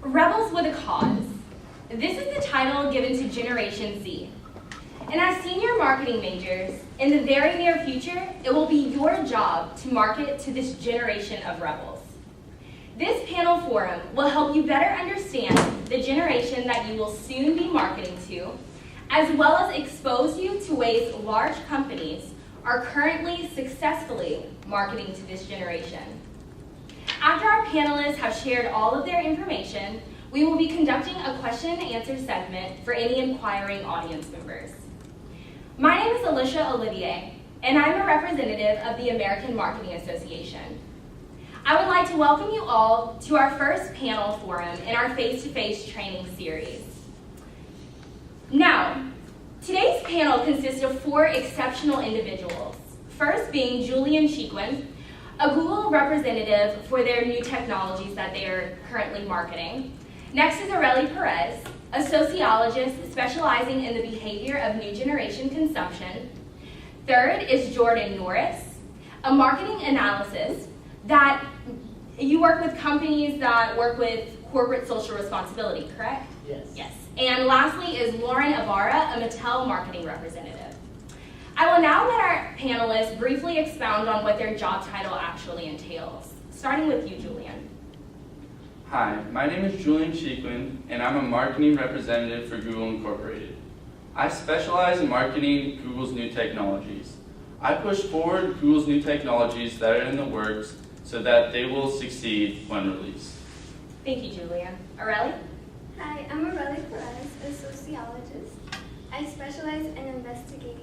Rebels with a Cause. This is the title given to Generation Z. And as senior marketing majors, in the very near future, it will be your job to market to this generation of rebels. This panel forum will help you better understand the generation that you will soon be marketing to, as well as expose you to ways large companies are currently successfully marketing to this generation. After our panelists have shared all of their information, we will be conducting a question and answer segment for any inquiring audience members. My name is Alicia Olivier, and I'm a representative of the American Marketing Association. I would like to welcome you all to our first panel forum in our face-to-face training series. Now, today's panel consists of 4 exceptional individuals. First being Julian Chiquin, a Google representative for their new technologies that they are currently marketing. Next is Aurelie Perez, a sociologist specializing in the behavior of new generation consumption. Third is Jordan Norris, a marketing analyst that you work with companies that work with corporate social responsibility, correct? Yes. Yes. And lastly is Lauren Ibarra, a Mattel marketing representative. I will now let our panelists briefly expound on what their job title actually entails, starting with you, Julian. Hi, my name is Julian Chiquin, and I'm a marketing representative for Google Incorporated. I specialize in marketing Google's new technologies. I push forward Google's new technologies that are in the works so that they will succeed when released. Thank you, Julian. Aurelie? Hi, I'm Aurelie Perez, a sociologist. I specialize in investigating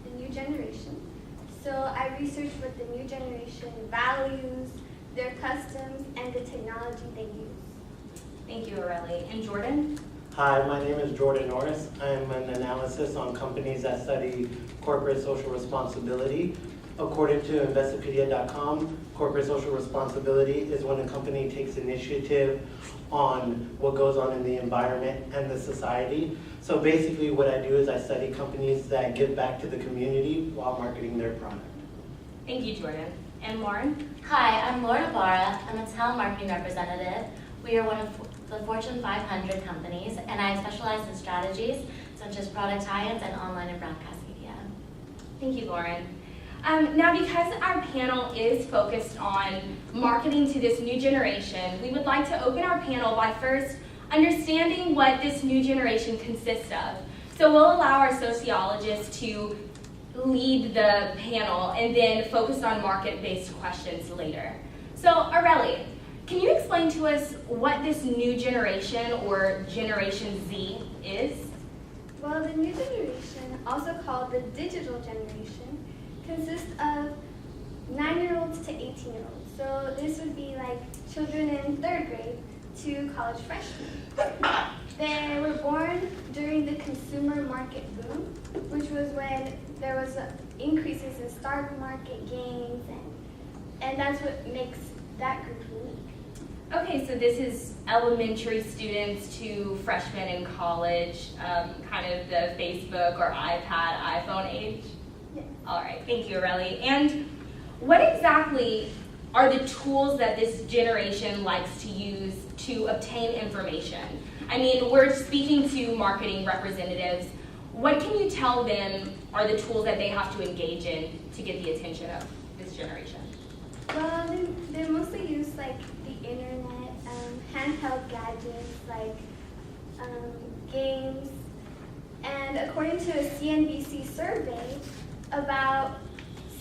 the new generation. So I research what the new generation values, their customs, and the technology they use. Thank you, Aurelie. And Jordan? Hi, my name is Jordan Norris. I'm an analyst on companies that study corporate social responsibility. According to Investopedia.com, corporate social responsibility is when a company takes initiative on what goes on in the environment and the society. So basically what I do is I study companies that give back to the community while marketing their product. Thank you, Jordan. And Lauren? Hi, I'm Lauren Ibarra. I'm a Mattel marketing representative. We are one of the Fortune 500 companies, and I specialize in strategies such as product tie-ins and online and broadcast media. Thank you, Lauren. Now, because our panel is focused on marketing to this new generation, we would like to open our panel by first understanding what this new generation consists of. So we'll allow our sociologists to lead the panel and then focus on market-based questions later. So Aurelie, can you explain to us what this new generation or Generation Z is? Well, the new generation, also called the digital generation, consists of 9-year-olds to 18-year-olds. So this would be like children in 3rd grade to college freshmen. They were born during the consumer market boom, which was when there was increases in stock market gains, and that's what makes that group unique. Okay, so this is elementary students to freshmen in college, kind of the Facebook or iPad, iPhone age? Yes. All right, thank you, Aurelie. And what exactly are the tools that this generation likes to use to obtain information? I mean, we're speaking to marketing representatives. What can you tell them are the tools that they have to engage in to get the attention of this generation? Well, they mostly use like the internet, handheld gadgets like games, and according to a CNBC survey, about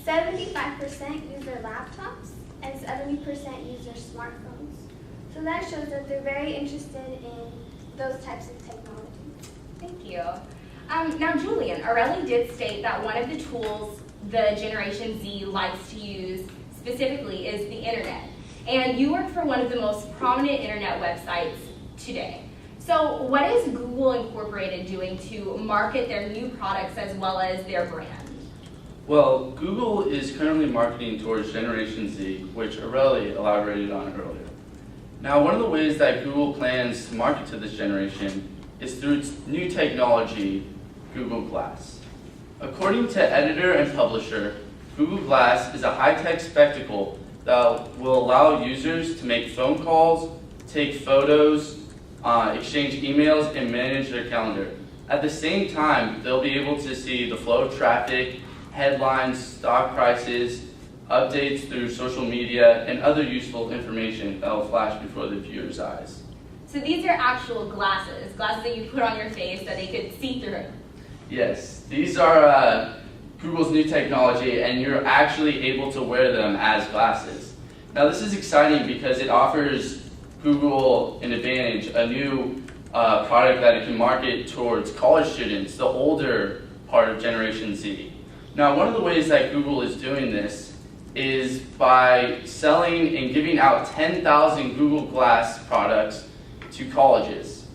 75% use their laptops and 70% use their smartphones. So that shows that they're very interested in those types of technology. Thank you. Now, Julian, Aurelie did state that one of the tools the Generation Z likes to use specifically is the internet. And you work for one of the most prominent internet websites today. So what is Google Incorporated doing to market their new products as well as their brand? Well, Google is currently marketing towards Generation Z, which Aurelie elaborated on earlier. Now, one of the ways that Google plans to market to this generation is through its new technology, Google Glass. According to editor and publisher, Google Glass is a high-tech spectacle that will allow users to make phone calls, take photos, exchange emails, and manage their calendar. At the same time, they'll be able to see the flow of traffic, headlines, stock prices, updates through social media, and other useful information that will flash before the viewer's eyes. So these are actual glasses that you put on your face that they could see through. Yes, these are Google's new technology, and you're actually able to wear them as glasses. Now this is exciting because it offers Google an advantage, a new product that it can market towards college students, the older part of Generation Z. Now one of the ways that Google is doing this is by selling and giving out 10,000 Google Glass products to colleges.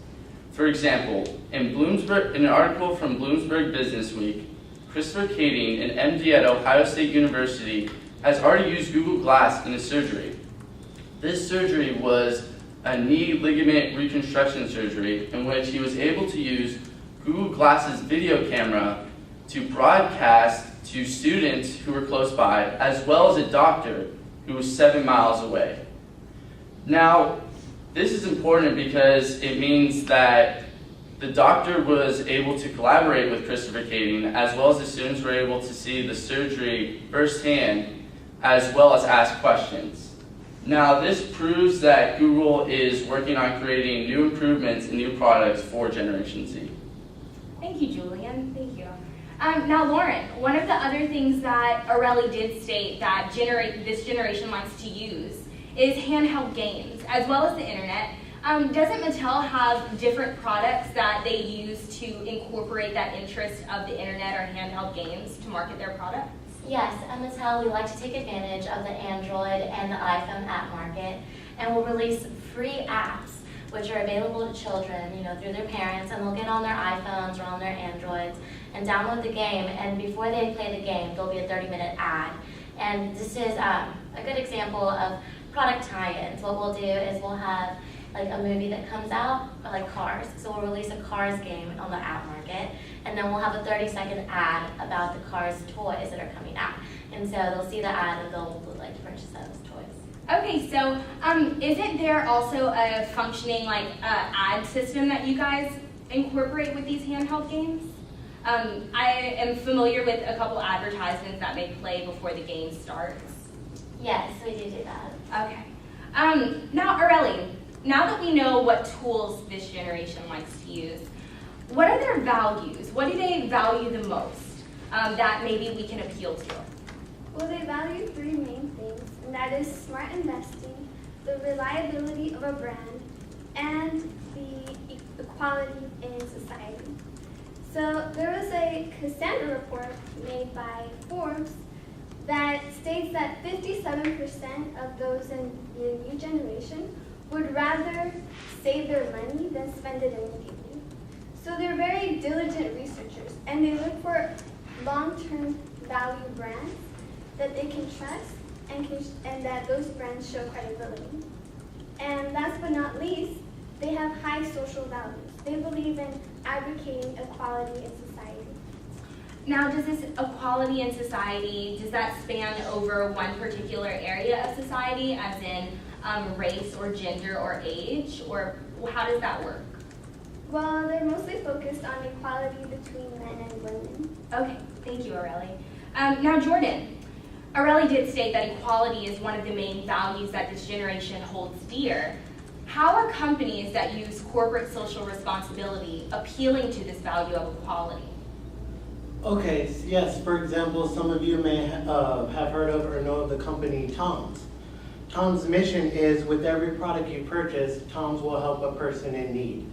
For example, in an article from Bloomberg Business Week, Christopher Kading, an MD at Ohio State University, has already used Google Glass in a surgery. This surgery was a knee ligament reconstruction surgery in which he was able to use Google Glass's video camera to broadcast to students who were close by, as well as a doctor who was 7 miles away. Now, this is important because it means that the doctor was able to collaborate with Christopher Kading, as well as the students were able to see the surgery firsthand, as well as ask questions. Now, this proves that Google is working on creating new improvements and new products for Generation Z. Thank you, Julian. Thank you. Now, Lauren, one of the other things that Areli did state that this generation likes to use is handheld games, as well as the internet. Doesn't Mattel have different products that they use to incorporate that interest of the internet or handheld games to market their products? Yes, at Mattel, we like to take advantage of the Android and the iPhone app market, and we'll release free apps which are available to children, through their parents, and they'll get on their iPhones or on their Androids and download the game, and before they play the game, there'll be a 30-minute ad. And this is a good example of product tie-ins. What we'll do is we'll have like a movie that comes out, like Cars. So we'll release a Cars game on the app market, and then we'll have a 30-second ad about the Cars toys that are coming out. And so they'll see the ad and they'll like to purchase those toys. Okay, so isn't there also a functioning ad system that you guys incorporate with these handheld games? I am familiar with a couple advertisements that may play before the game starts. Yes, we do that. Okay. Now, Areli, now that we know what tools this generation likes to use, what are their values? What do they value the most that maybe we can appeal to? Well, they value three main things, and that is smart investing, the reliability of a brand, and the equality in society. So there was a Cassandra report made by Forbes that states that 57% of those in the new generation would rather save their money than spend it immediately. So they're very diligent researchers, and they look for long-term value brands that they can trust and that those brands show credibility. And last but not least, they have high social values. They believe in advocating equality in society. Now, does this equality in society, does that span over one particular area of society, as in race or gender or age, or how does that work? Well, they're mostly focused on equality between men and women. Okay, thank you, Areli. Now, Jordan, Areli did state that equality is one of the main values that this generation holds dear. How are companies that use corporate social responsibility appealing to this value of equality? Okay, yes, for example, some of you may have heard of or know of the company Tom's. Tom's mission is, with every product you purchase, Tom's will help a person in need.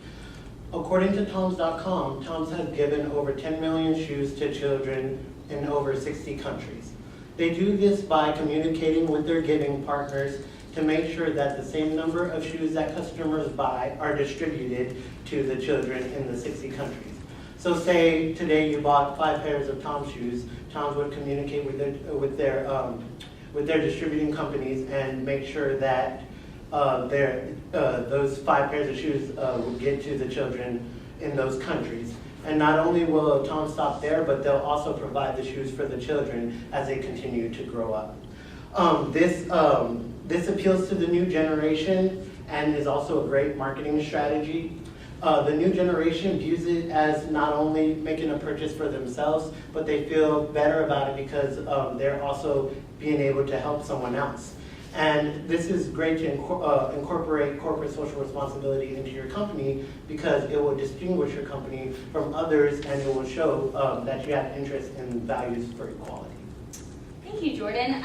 According to Toms.com, Tom's has given over 10 million shoes to children in over 60 countries. They do this by communicating with their giving partners to make sure that the same number of shoes that customers buy are distributed to the children in the 60 countries. So say today you bought 5 pairs of Tom's shoes, Tom's would communicate with their distributing companies and make sure that those 5 pairs of shoes will get to the children in those countries. And not only will Tom stop there, but they'll also provide the shoes for the children as they continue to grow up. This appeals to the new generation and is also a great marketing strategy. The new generation views it as not only making a purchase for themselves, but they feel better about it because they're also being able to help someone else. And this is great to incorporate corporate social responsibility into your company because it will distinguish your company from others and it will show that you have interest in values for equality. Thank you, Jordan.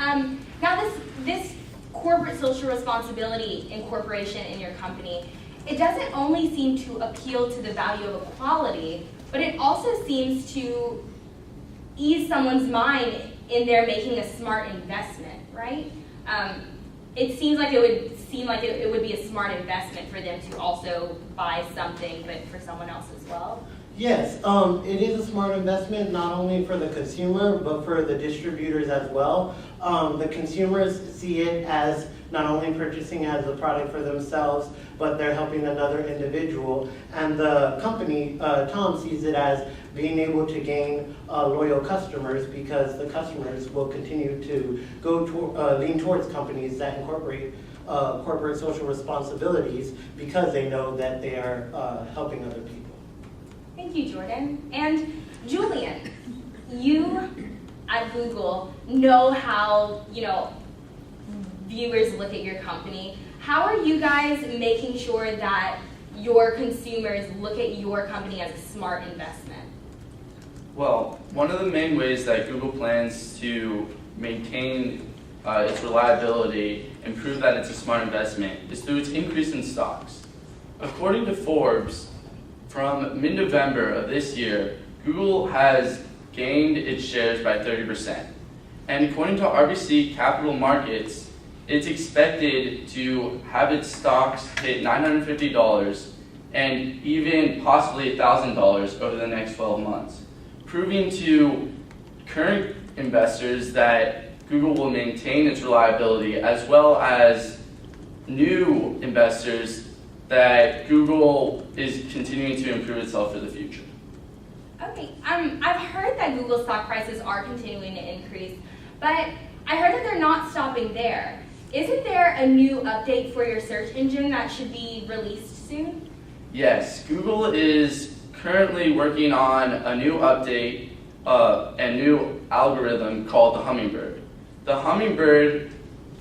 Now this corporate social responsibility incorporation in your company, it doesn't only seem to appeal to the value of equality, but it also seems to ease someone's mind in their making a smart investment, right? It seems like it would be a smart investment for them to also buy something, but for someone else as well. Yes, it is a smart investment, not only for the consumer, but for the distributors as well. The consumers see it as not only purchasing as a product for themselves, but they're helping another individual. And the company, Tom, sees it as being able to gain loyal customers because the customers will continue to lean towards companies that incorporate corporate social responsibilities because they know that they are helping other people. Thank you, Jordan. And Julian, you at Google know how, viewers look at your company. How are you guys making sure that your consumers look at your company as a smart investment? Well, one of the main ways that Google plans to maintain its reliability and prove that it's a smart investment is through its increase in stocks. According to Forbes, from mid-November of this year, Google has gained its shares by 30%. And according to RBC Capital Markets, it's expected to have its stocks hit $950 and even possibly $1,000 over the next 12 months, proving to current investors that Google will maintain its reliability, as well as new investors that Google is continuing to improve itself for the future. Okay, I've heard that Google stock prices are continuing to increase, but I heard that they're not stopping there. Isn't there a new update for your search engine that should be released soon? Yes, Google is currently working on a new update and new algorithm called the Hummingbird. The Hummingbird,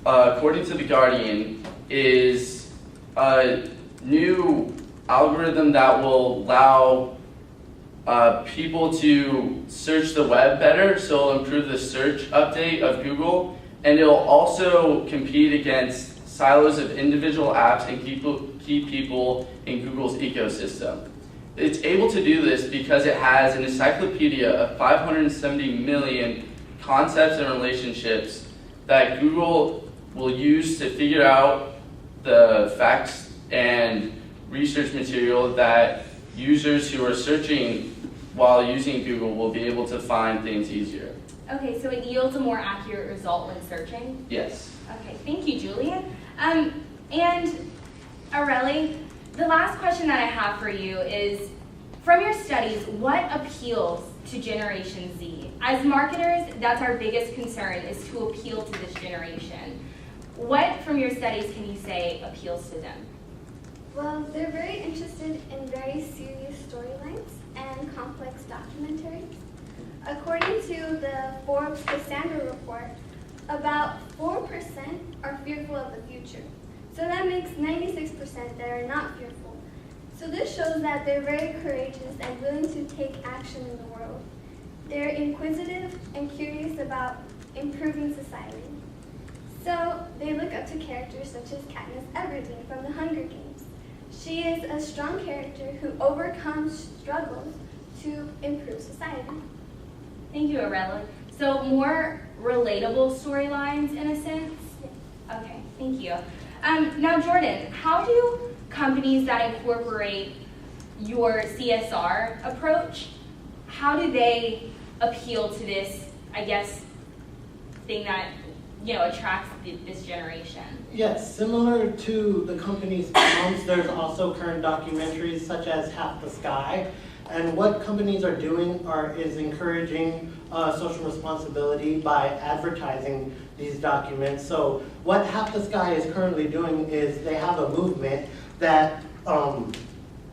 according to The Guardian, is a new algorithm that will allow people to search the web better, so it'll improve the search update of Google, and it'll also compete against silos of individual apps and keep people in Google's ecosystem. It's able to do this because it has an encyclopedia of 570 million concepts and relationships that Google will use to figure out the facts and research material that users who are searching while using Google will be able to find things easier. Okay, so it yields a more accurate result when searching? Yes. Okay, thank you, Julian. And Areli, the last question that I have for you is, from your studies, what appeals to Generation Z? As marketers, that's our biggest concern, is to appeal to this generation. What, from your studies, can you say appeals to them? Well, they're very interested in very serious storylines and complex documentaries. According to the Forbes Cassandra report, about 4% are fearful of the future. So that makes 96% that are not fearful. So this shows that they're very courageous and willing to take action in the world. They're inquisitive and curious about improving society. So they look up to characters such as Katniss Everdeen from The Hunger Games. She is a strong character who overcomes struggles to improve society. Thank you, Areli. So more relatable storylines in a sense? Okay, thank you. Now, Jordan, how do companies that incorporate your CSR approach, how do they appeal to this, I guess, thing that, attracts this generation? Yes, similar to the company's films, there's also current documentaries such as Half the Sky And what companies are doing is encouraging social responsibility by advertising these documents. So what Half the Sky is currently doing is they have a movement that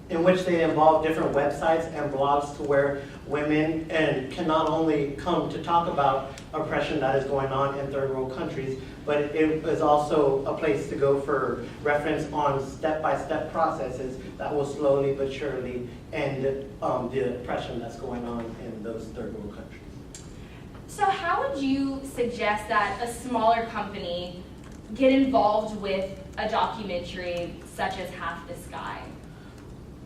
in which they involve different websites and blogs to where women can not only come to talk about oppression that is going on in third world countries, but it is also a place to go for reference on step-by-step processes that will slowly but surely end the oppression that's going on in those third world countries. So how would you suggest that a smaller company get involved with a documentary such as Half the Sky?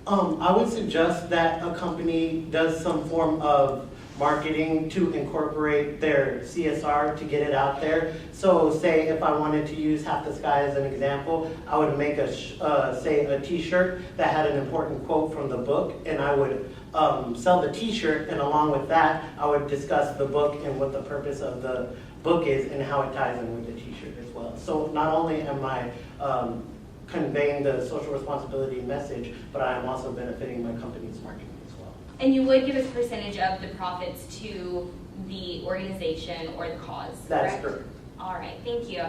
I would suggest that a company does some form of marketing to incorporate their CSR to get it out there. So say if I wanted to use Half the Sky as an example, I would make say a t-shirt that had an important quote from the book, and I would sell the t-shirt, and along with that, I would discuss the book and what the purpose of the book is and how it ties in with the t-shirt as well. So not only am I conveying the social responsibility message, but I am also benefiting my company's marketing as well. And you would give a percentage of the profits to the organization or the cause, That's correct? correct. All right, thank you.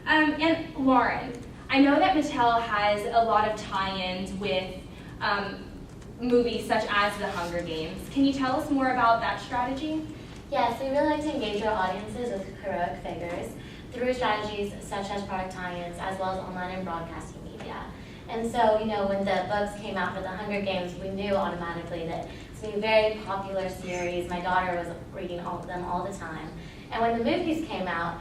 And Lauren, I know that Mattel has a lot of tie-ins with movies such as The Hunger Games. Can you tell us more about that strategy? Yes, we really like to engage our audiences with heroic figures through strategies such as product tie-ins, as well as online and broadcasting media. And so, when the books came out for The Hunger Games, we knew automatically that it's going to be a very popular series. My daughter was reading all of them all the time. And when the movies came out,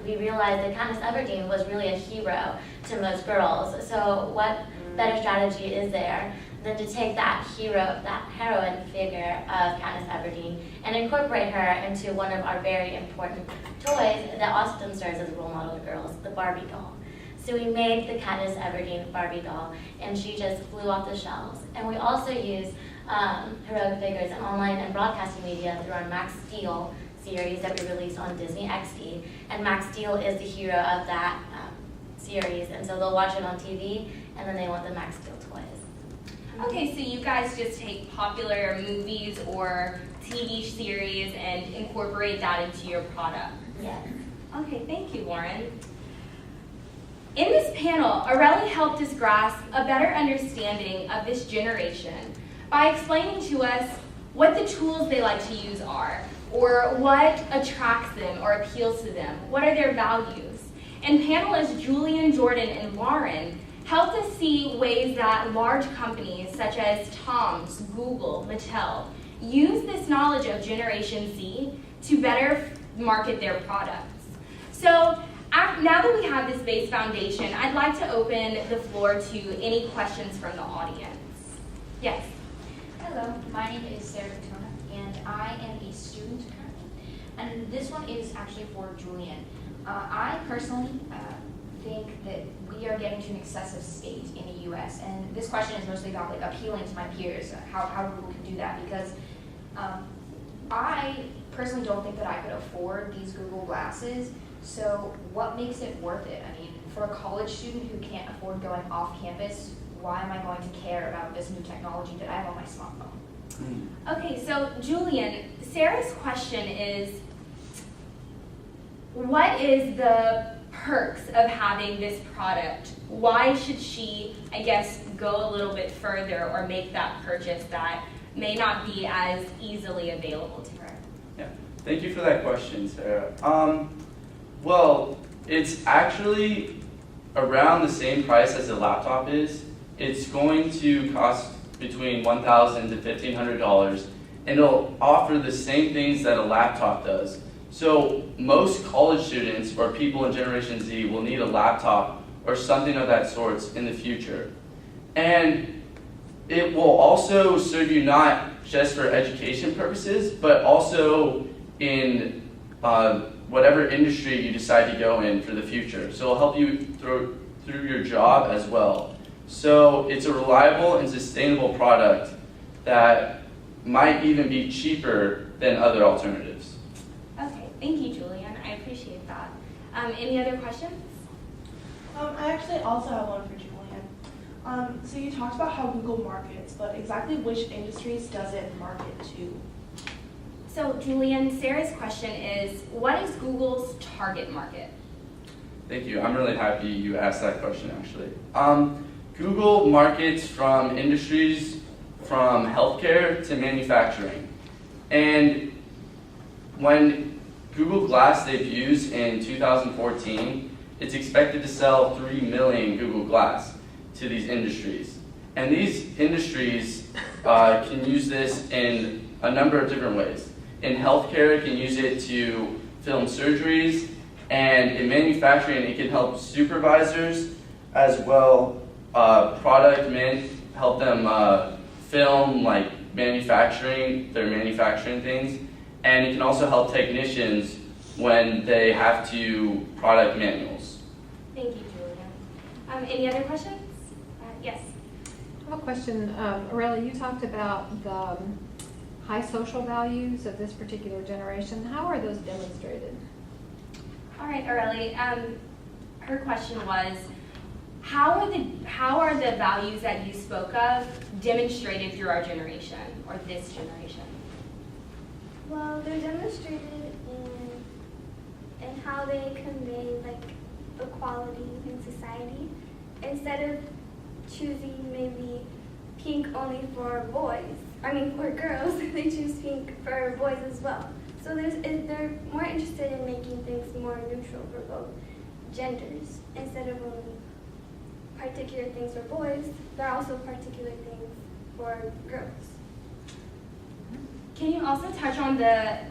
we realized that Katniss Everdeen was really a hero to most girls. So what better strategy is there than to take that heroine figure of Katniss Everdeen and incorporate her into one of our very important toys that often serves as a role model to girls, the Barbie doll. So we made the Katniss Everdeen Barbie doll, and she just flew off the shelves. And we also use heroic figures in online and broadcasting media through our Max Steel series that we released on Disney XD. And Max Steel is the hero of that series, and so they'll watch it on TV, and then they want the Max Steel toys. Okay, so you guys just take popular movies or TV series and incorporate that into your product. Yes. Okay, thank you, Lauren. In this panel, Aurelie helped us grasp a better understanding of this generation by explaining to us what the tools they like to use are, or what attracts them or appeals to them, what are their values. And panelists Julian, Jordan, and Lauren helped us see ways that large companies such as Tom's, Google, Mattel use this knowledge of Generation Z to better market their products. So now that we have this base foundation, I'd like to open the floor to any questions from the audience. Yes? Hello, my name is Sarah Katona, and I am a student currently. And this one is actually for Julian. I personally think that we are getting to an excessive state in the U.S. And this question is mostly about appealing to my peers, how Google can do that, because I personally don't think that I could afford these Google Glasses. So what makes it worth it? I mean, for a college student who can't afford going off campus, why am I going to care about this new technology that I have on my smartphone? Okay, so Julian, Sarah's question is, what is the perks of having this product? Why should she, I guess, go a little bit further or make that purchase that may not be as easily available to her? Yeah, thank you for that question, Sarah. Well, it's actually around the same price as a laptop is. It's going to cost between $1,000 to $1,500, and it'll offer the same things that a laptop does. So most college students or people in Generation Z will need a laptop or something of that sort in the future. And it will also serve you not just for education purposes, but also in whatever industry you decide to go in for the future. So it'll help you through your job as well. So it's a reliable and sustainable product that might even be cheaper than other alternatives. Okay, thank you, Julian. I appreciate that. Any other questions? I actually also have one for Julian. So you talked about how Google markets, but exactly which industries does it market to? So Julian, Sarah's question is, what is Google's target market? Thank you. I'm really happy you asked that question, actually. Google markets from industries from healthcare to manufacturing. And when Google Glass debuts in 2014, it's expected to sell 3 million Google Glass to these industries. And these industries can use this in a number of different ways. In healthcare, it can use it to film surgeries, and in manufacturing, it can help supervisors as well, help them film like their manufacturing things, and it can also help technicians when they have to product manuals. Thank you, Julian. Any other questions? Yes. I have a question. Aurelia, you talked about the high social values of this particular generation. How are those demonstrated? All right, Aurelie. Her question was, how are the values that you spoke of demonstrated through our generation or this generation? Well, they're demonstrated in how they convey like equality in society. Instead of choosing maybe pink only for for girls, they choose pink for boys as well. So they're more interested in making things more neutral for both genders. Instead of only particular things for boys, there are also particular things for girls. Can you also touch on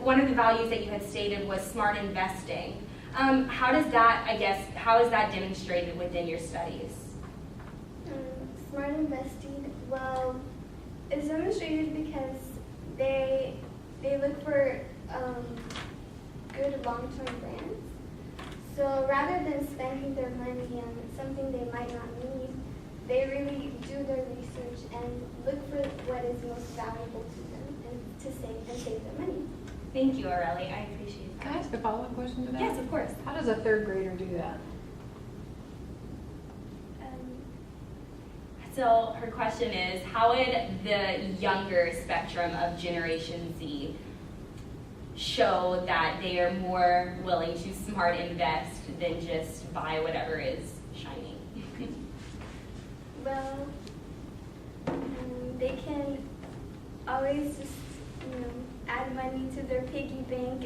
one of the values that you had stated was smart investing? How is that demonstrated within your studies? Smart investing, well, it's demonstrated because they look for good long-term brands. So rather than spending their money on something they might not need, they really do their research and look for what is most valuable to them and to save their money. Thank you, Aurelie. I appreciate that. Can I ask a follow-up question to that? Yes, of course. How does a third grader do that? So her question is, how would the younger spectrum of Generation Z show that they are more willing to smart invest than just buy whatever is shiny? Well, they can always just, add money to their piggy bank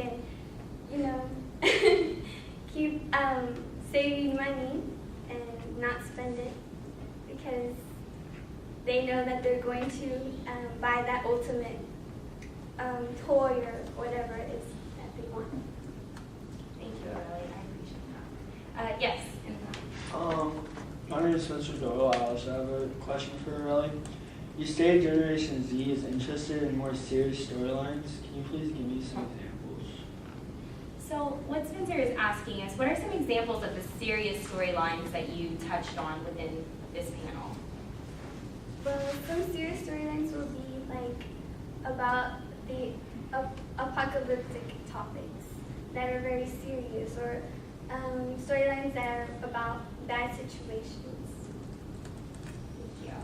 and, keep saving money and not spend it because they know that they're going to buy that ultimate toy or whatever it is that they want. Thank you, Aurelie. I appreciate that. Yes. My name is Spencer Doyle. I also have a question for Aurelie. You stated Generation Z is interested in more serious storylines. Can you please give me some examples? So what Spencer is asking is, what are some examples of the serious storylines that you touched on within this panel? Well, some serious storylines will be like about the apocalyptic topics that are very serious, or storylines that are about bad situations. Thank you.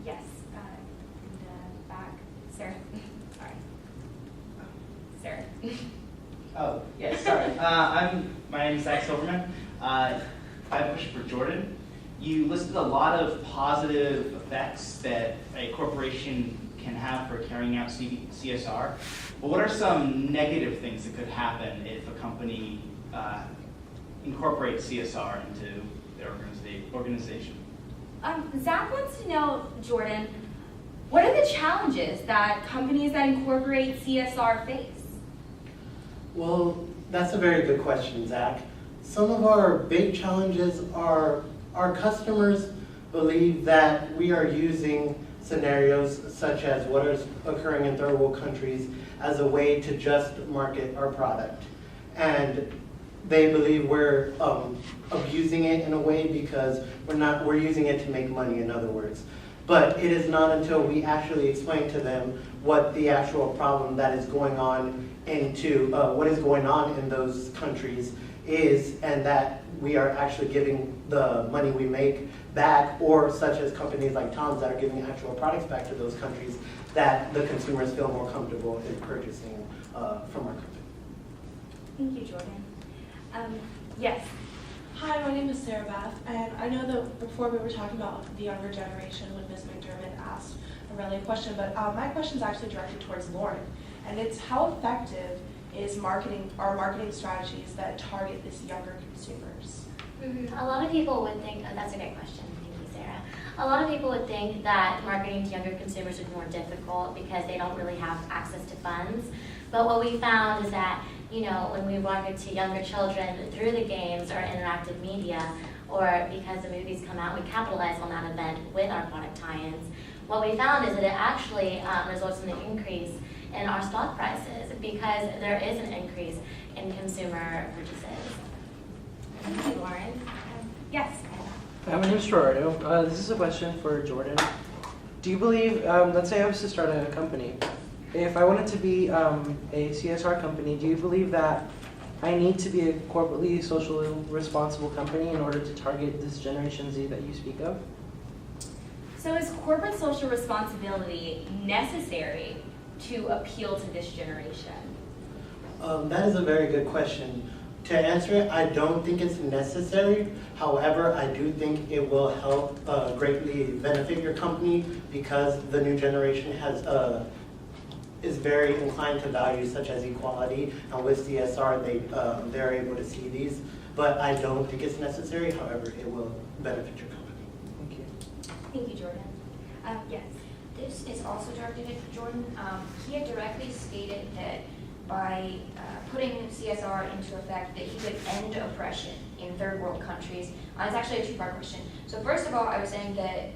Yes, in the back. Sarah. Sorry. Sarah. Oh, yes, sorry. My name is Zach Silverman. I have a question for Jordan. You listed a lot of positive effects that a corporation can have for carrying out CSR. But what are some negative things that could happen if a company incorporates CSR into their organization? Zach wants to know, Jordan, what are the challenges that companies that incorporate CSR face? Well, that's a very good question, Zach. Some of our big challenges are our customers believe that we are using scenarios such as what is occurring in third world countries as a way to just market our product. And they believe we're abusing it in a way because we're using it to make money, in other words. But it is not until we actually explain to them what the actual problem that is going on what is going on in those countries is, and that we are actually giving the money we make back, or such as companies like Tom's that are giving actual products back to those countries, that the consumers feel more comfortable in purchasing from our company. Thank you, Jordan. Yes. Hi, my name is Sarah Beth, and I know that before we were talking about the younger generation when Ms. McDermott asked Aurelia a question, but my question is actually directed towards Lauren, and it's how effective is our marketing strategies that target this younger consumers? A lot of people would think, that's a great question, thank you, Sarah. A lot of people would think that marketing to younger consumers would be more difficult because they don't really have access to funds. But what we found is that, when we market to younger children through the games or interactive media, or because the movies come out, we capitalize on that event with our product tie-ins. What we found is that it actually results in an increase in our stock prices because there is an increase in consumer purchases. Thank you, Lauren. Yes. My name is Gerardo. This is a question for Jordan. Do you believe, let's say I was to start a company, if I wanted to be a CSR company, do you believe that I need to be a corporately socially responsible company in order to target this Generation Z that you speak of? So is corporate social responsibility necessary to appeal to this generation? That is a very good question. To answer it, I don't think it's necessary. However, I do think it will help greatly benefit your company because the new generation is very inclined to values such as equality, and with CSR, they're able to see these. But I don't think it's necessary. However, it will benefit your company. Thank you. Thank you, Jordan. Yes. This is also directed at Jordan. He had directly stated that by putting CSR into effect, that he would end oppression in third world countries. It's actually a two-part question. So first of all, I was saying that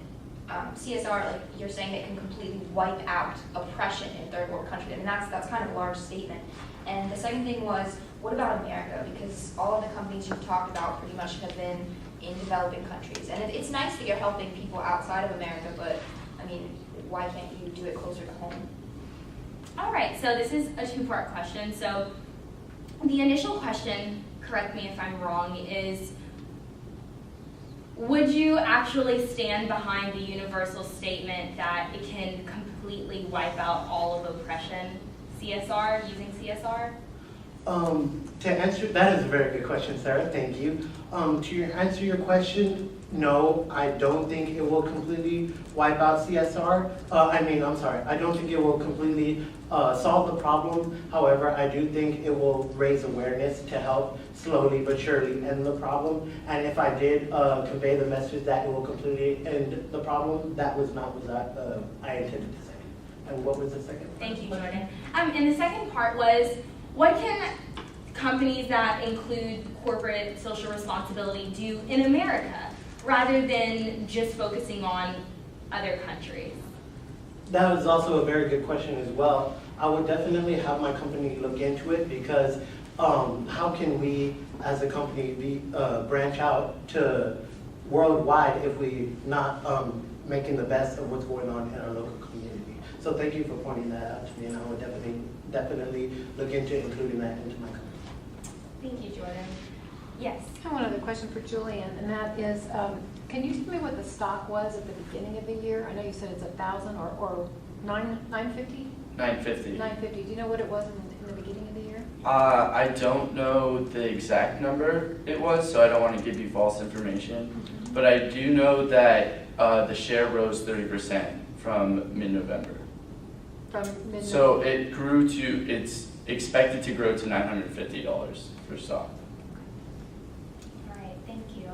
CSR, like you're saying, it can completely wipe out oppression in third world countries. I mean, that's kind of a large statement. And the second thing was, what about America? Because all of the companies you've talked about pretty much have been in developing countries. And it's nice that you're helping people outside of America, but I mean, why can't you do it closer to home? All right, so this is a two-part question. So the initial question, correct me if I'm wrong, is would you actually stand behind the universal statement that it can completely wipe out all of oppression, CSR, using CSR? To answer, that is a very good question, Sarah, thank you. To answer your question, no, I don't think it will completely wipe out CSR. I don't think it will completely solve the problem. However, I do think it will raise awareness to help slowly but surely end the problem. And if I did convey the message that it will completely end the problem, that was not what I intended to say. And what was the second part? Thank you, Jordan. And the second part was, what can companies that include corporate social responsibility do in America, rather than just focusing on other countries? That was also a very good question as well. I would definitely have my company look into it because how can we as a company branch out to worldwide if we not making the best of what's going on in our local community? So thank you for pointing that out to me, and I would definitely look into including that into my company. Thank you, Jordan. Yes. I have one other question for Julian, and that is, can you tell me what the stock was at the beginning of the year? I know you said it's 1,000 or 950? 950. 950. Do you know what it was in the beginning of the year? I don't know the exact number it was, so I don't want to give you false information. Mm-hmm. But I do know that the share rose 30% from mid-November. From mid-November? So it's expected to grow to $950 for stock. All right, thank you.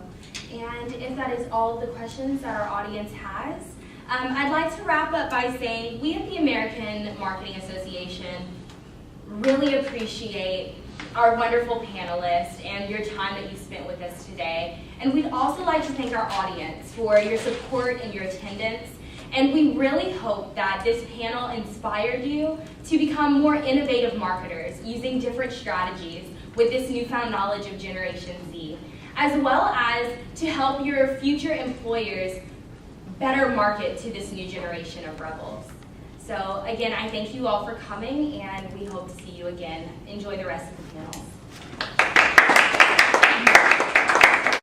And if that is all of the questions that our audience has, I'd like to wrap up by saying we at the American Marketing Association really appreciate our wonderful panelists and your time that you spent with us today. And we'd also like to thank our audience for your support and your attendance. And we really hope that this panel inspired you to become more innovative marketers using different strategies with this newfound knowledge of Generation Z, as well as to help your future employers better market to this new generation of rebels. So again, I thank you all for coming, and we hope to see you again. Enjoy the rest of the panel.